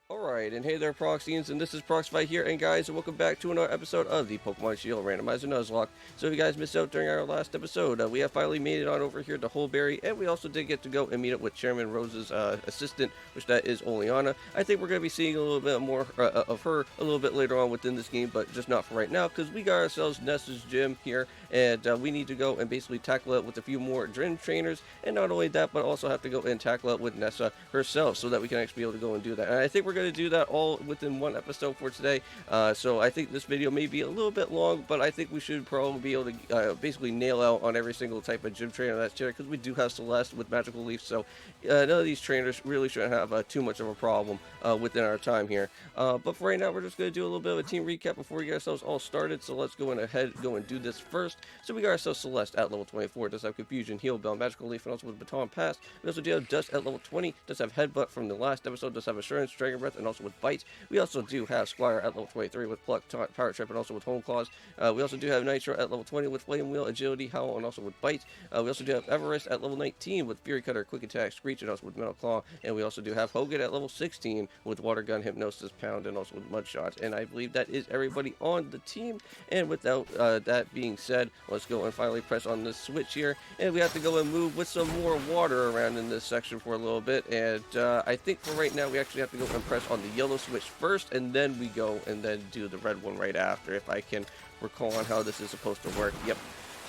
Alright, and hey there Proxyians, and this is Proxify here, and guys, welcome back to another episode of the Pokemon Shield Randomizer Nuzlocke. So if you guys missed out during our last episode, we have finally made it on over here to Hulbury, and we also did get to go and meet up with Chairman Rose's assistant, which that is Oleana. I think we're going to be seeing a little bit more of her a little bit later on within this game, but just not for right now, because we got ourselves Nessa's gym here, and we need to go and basically tackle it with a few more gym trainers, and not only that, but also have to go and tackle it with Nessa herself, so that we can actually be able to go and do that. And I think we're going to do that all within one episode for today. So I think this video may be a little bit long, but I think we should probably be able to basically nail out on every single type of gym trainer that's here, because we do have Celeste with Magical Leaf, so none of these trainers really shouldn't have too much of a problem within our time here. But for right now, we're just going to do a little bit of a team recap before we get ourselves all started, so let's go ahead and do this first. So we got ourselves Celeste at level 24, does have Confusion, Heal Bell, Magical Leaf, and also with Baton Pass. We also do have Dust at level 20, does have Headbutt from the last episode, does have Assurance, Dragon Breath, and also with Bite. We also do have Squire at level 23 with Pluck, Taunt, Power Trip, and also with Home Claws. We also do have Nitro at level 20 with Flame Wheel, Agility, Howl, and also with Bite. We also do have Everest at level 19 with Fury Cutter, Quick Attack, Screech, and also with Metal Claw. And we also do have Hogan at level 16 with Water Gun, Hypnosis, Pound, and also with Mud Shot. And I believe that is everybody on the team. And without that being said, let's go and finally press on this switch here. And we have to go and move with some more water around in this section for a little bit. And I think for right now, we actually have to go and press on the yellow switch first, and then we go and then do the red one right after, if I can recall on how this is supposed to work. Yep.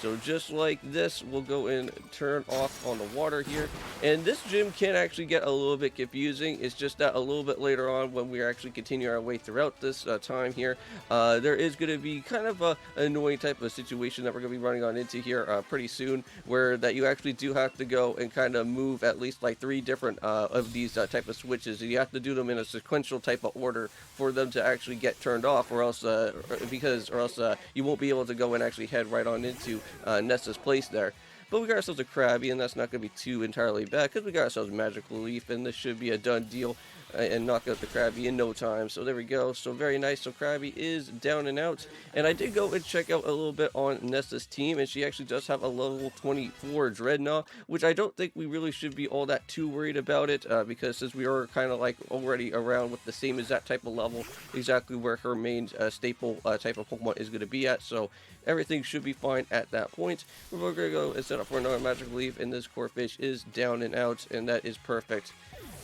So just like this, we'll go and turn off on the water here. And this gym can actually get a little bit confusing. It's just that a little bit later on, when we actually continue our way throughout this time here, there is going to be kind of an annoying type of situation that we're going to be running on into here pretty soon, where that you actually do have to go and kind of move at least like 3 different of these type of switches. And you have to do them in a sequential type of order for them to actually get turned off, or else you won't be able to go and actually head right on into Nessa's place there. But we got ourselves a Krabby, and that's not going to be too entirely bad, because we got ourselves Magical Leaf, and this should be a done deal and knock out the Krabby in no time. So there we go. So very nice. So Krabby is down and out. And I did go and check out a little bit on Nessa's team, and she actually does have a level 24 Dreadnought, which I don't think we really should be all that too worried about it, because since we are kind of like already around with the same as that type of level, exactly where her main staple type of Pokemon is going to be at. So everything should be fine at that point. We're going to go and set up for another Magical Leaf, and this Corphish is down and out, and that is perfect.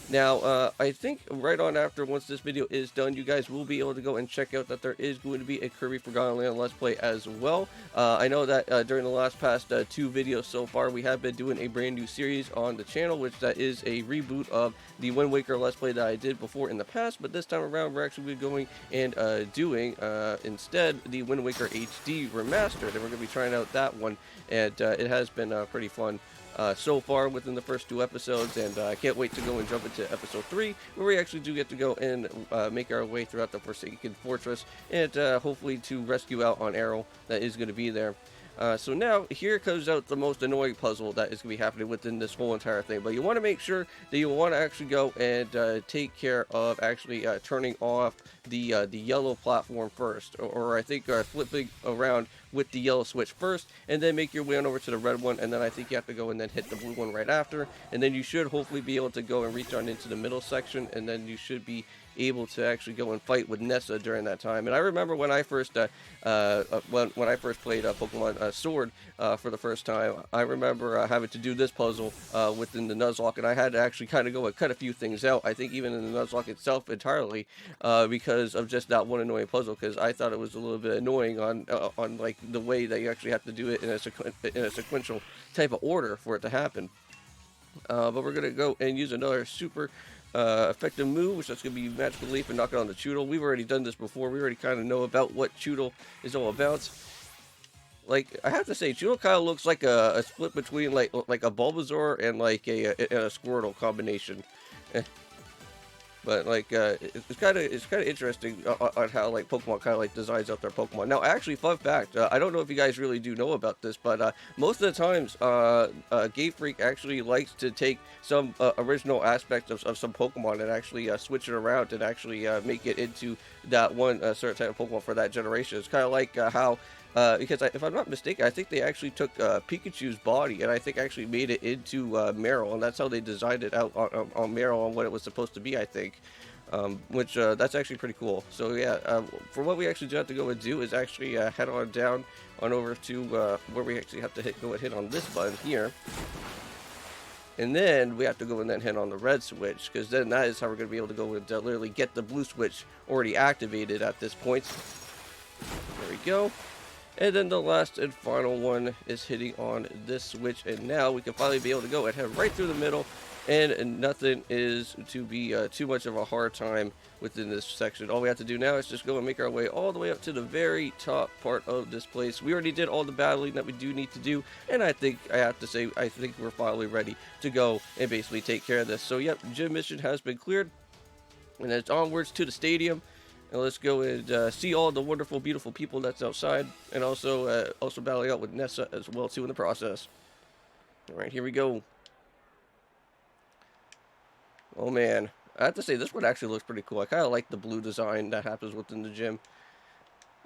Now, I think right on after, once this video is done, you guys will be able to go and check out that there is going to be a Kirby Forgotten Land Let's Play as well. I know that during the past 2 videos so far, we have been doing a brand new series on the channel, which that is a reboot of the Wind Waker Let's Play that I did before in the past, but this time around, we're actually going and doing, instead, the Wind Waker HD Remastered, and we're going to be trying out that one, and it has been pretty fun so far within the first 2 episodes, and I can't wait to go and jump into episode 3, where we actually do get to go and make our way throughout the Forsaken Fortress, and hopefully to rescue out on Arrow that is going to be there. So now, here comes out the most annoying puzzle that is going to be happening within this whole entire thing. But you want to make sure that you want to actually go and take care of actually turning off the yellow platform first. Or I think flipping around with the yellow switch first, and then make your way on over to the red one, and then I think you have to go and then hit the blue one right after. And then you should hopefully be able to go and reach on into the middle section, and then you should be able to actually go and fight with Nessa during that time. And I remember when I first when I first played Pokemon Sword for the first time, I remember having to do this puzzle within the Nuzlocke, and I had to actually kind of go and cut a few things out, I think even in the Nuzlocke itself entirely, because of just that one annoying puzzle, because I thought it was a little bit annoying on like the way that you actually have to do it in a sequential type of order for it to happen. But we're going to go and use another super effective move, which that's going to be Magical Leaf and knock it on the Choodle. We've already done this before. We already kind of know about what Choodle is all about. Like, I have to say, Choodle kind of looks like a split between like a Bulbasaur and like a Squirtle combination. But like, it's kind of interesting on how like Pokemon kind of like designs out their Pokemon. Now, actually, fun fact, I don't know if you guys really do know about this, but most of the times, Game Freak actually likes to take some original aspects of some Pokemon and actually switch it around and actually make it into that one certain type of Pokemon for that generation. It's kind of like how. Because if I'm not mistaken, I think they actually took Pikachu's body and I think actually made it into Meryl, and that's how they designed it out on Meryl on what it was supposed to be, I think. which that's actually pretty cool. So yeah, for what we actually do have to go and do is actually head on down on over to where we actually have to go and hit on this button here. And then we have to go and then hit on the red switch, because then that is how we're going to be able to go and literally get the blue switch already activated at this point. There we go. And then the last and final one is hitting on this switch, and now we can finally be able to go and head right through the middle, and nothing is to be too much of a hard time within this section. All we have to do now is just go and make our way all the way up to the very top part of this place. We already did all the battling that we do need to do, and I think I have to say, I think we're finally ready to go and basically take care of this. So yep, gym mission has been cleared, and it's onwards to the stadium. And let's go and see all the wonderful, beautiful people that's outside, and also battling out with Nessa as well too in the process. All right, here we go. Oh man, I have to say this one actually looks pretty cool. I kind of like the blue design that happens within the gym.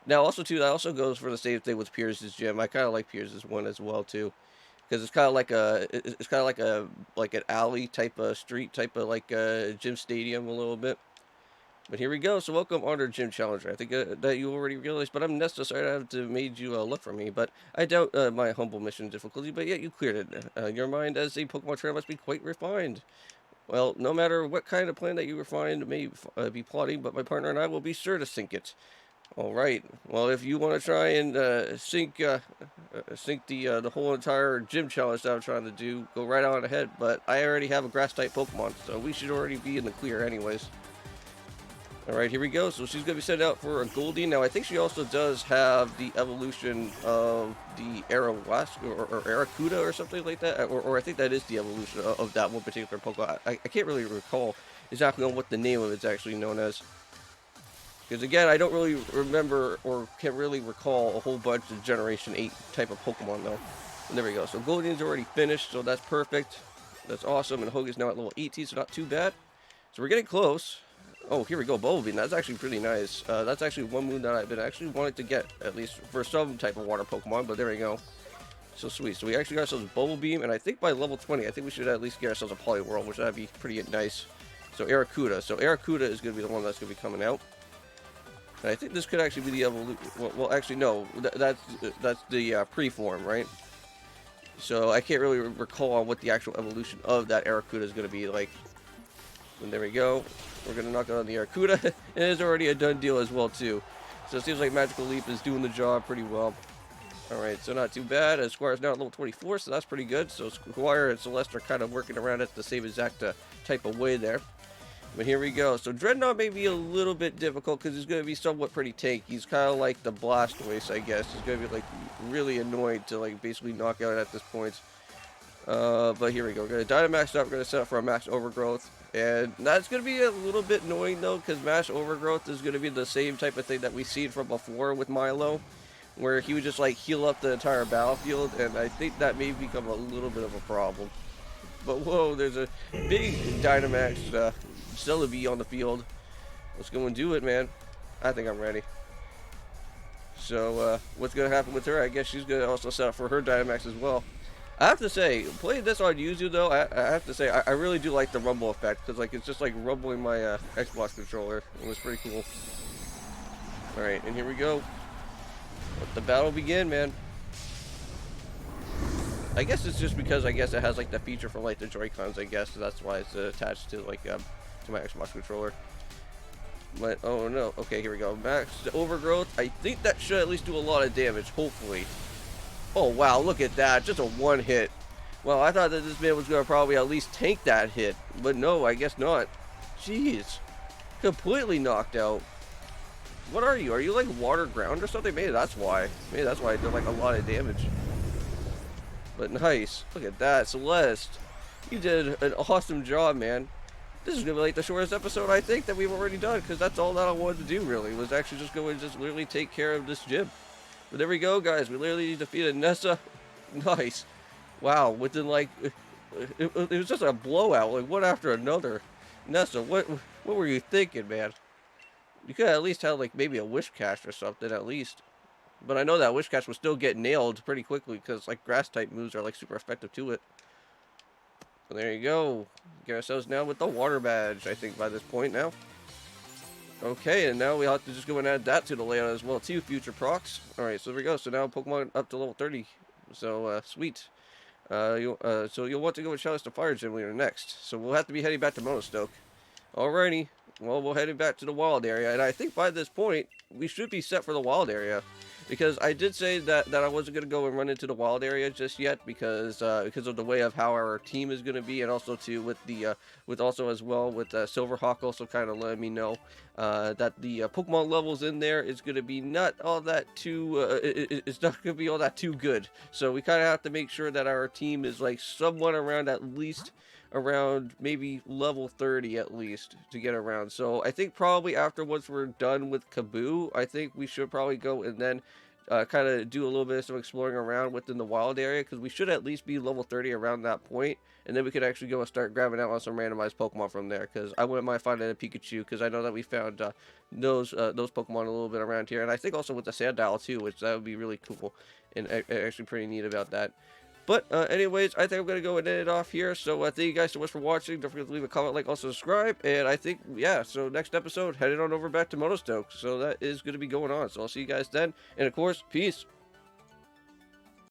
Now, also too, that also goes for the same thing with Pierce's gym. I kind of like Pierce's one as well too, because it's kind of like like an alley type of street type of like gym stadium a little bit. But here we go. So welcome, Honored Gym Challenger. I think that you already realized, but I'm Nessa. Sorry I have to made you look for me, but I doubt my humble mission difficulty, but yet you cleared it. Your mind as a Pokemon trainer must be quite refined. Well, no matter what kind of plan that you refined may be plotting, but my partner and I will be sure to sink it. All right. Well, if you want to try and sink the whole entire gym challenge that I'm trying to do, go right on ahead. But I already have a Grass-type Pokemon, so we should already be in the clear anyways. Alright, here we go. So she's going to be sent out for a Goldie. Now, I think she also does have the evolution of the Arawasp or Aracuda or something like that. Or I think that is the evolution of that one particular Pokemon. I can't really recall exactly on what the name of it's actually known as. Because, again, I don't really remember or can't really recall a whole bunch of Generation 8 type of Pokemon, though. And there we go. So Goldie's already finished, so that's perfect. That's awesome. And Hoga's now at level 18, so not too bad. So we're getting close. Oh, here we go, Bubble Beam. That's actually pretty nice. That's actually one move that I've been actually wanting to get, at least for some type of water Pokemon, but there we go. So sweet. So we actually got ourselves a Bubble Beam, and I think by level 20, I think we should at least get ourselves a Poliwhirl, which would be pretty nice. So Aracuda. So Aracuda is going to be the one that's going to be coming out. And I think this could actually be the evolution. Well, actually, no. That's the pre-form, right? So I can't really recall on what the actual evolution of that Aracuda is going to be like. And there we go. We're going to knock out on the Aracuda. And it's already a done deal as well, too. So it seems like Magical Leap is doing the job pretty well. Alright, so not too bad. Squire's now at level 24, so that's pretty good. So Squire and Celeste are kind of working around at the same exact type of way there. But here we go. So Dreadnought may be a little bit difficult because he's going to be somewhat pretty tanky. He's kind of like the Blastoise, I guess. He's going to be like really annoyed to like basically knock out at this point. But here we go. We're going to Dynamax up. We're going to set up for a Max Overgrowth. And that's going to be a little bit annoying, though, because Max Overgrowth is going to be the same type of thing that we've seen from before with Milo, where he would just, like, heal up the entire battlefield, and I think that may become a little bit of a problem. But, whoa, there's a big Dynamax Celebi on the field. Let's go and do it, man. I think I'm ready. So, what's going to happen with her? I guess she's going to also set up for her Dynamax as well. I have to say, playing this on Yuzu though, I have to say, I really do like the rumble effect, because like it's just like rumbling my Xbox controller. It was pretty cool. Alright, and here we go. Let the battle begin, man. I guess it's just because I guess it has like the feature for like the Joy-Cons, I guess, so that's why it's attached to like to my Xbox controller. But, oh no, okay, here we go. Max Overgrowth, I think that should at least do a lot of damage, hopefully. Oh, wow, look at that. Just a one hit. Well, I thought that this man was going to probably at least tank that hit. But no, I guess not. Jeez. Completely knocked out. What are you? Are you like water ground or something? Maybe that's why. Maybe that's why I did like a lot of damage. But nice. Look at that. Celeste. You did an awesome job, man. This is going to be like the shortest episode, I think, that we've already done. Because that's all that I wanted to do, really. Was actually just go and just literally take care of this gym. But there we go, guys. We literally defeated Nessa. Nice. Wow. Within like, it was just a blowout, like one after another. Nessa, what were you thinking, man? You could at least have like maybe a Wish Cache or something at least. But I know that Wish Cache will still get nailed pretty quickly because like grass type moves are like super effective to it. But there you go. Get ourselves now with the water badge, I think, by this point now. Okay, and now we have to just go and add that to the layout as well too, future procs. Alright, so there we go. So now Pokemon up to level 30. So, sweet. So you'll want to go and challenge the Fire Gym leader next. So we'll have to be heading back to Monostoke. Alrighty. Well, we're heading back to the wild area, and I think by this point, we should be set for the wild area. Because I did say that I wasn't going to go and run into the wild area just yet, because of the way of how our team is going to be, and also too with the with also as well with Silverhawk also kind of letting me know that the Pokemon levels in there is going to be not all that too it's not going to be all that too good. So we kind of have to make sure that our team is like somewhat around at least around maybe level 30 at least to get around. So I think probably after once we're done with Kaboo, I think we should probably go and then kind of do a little bit of some exploring around within the wild area, because we should at least be level 30 around that point, and then we could actually go and start grabbing out on some randomized Pokemon from there, because I wouldn't mind finding a Pikachu, because I know that we found those Pokemon a little bit around here, and I think also with the Sandile too, which that would be really cool and actually pretty neat about that. But anyways, I think I'm going to go and end it off here. So thank you guys so much for watching. Don't forget to leave a comment, like, also subscribe. And I think, yeah, so next episode, headed on over back to Monostoke. So that is going to be going on. So I'll see you guys then. And of course, peace.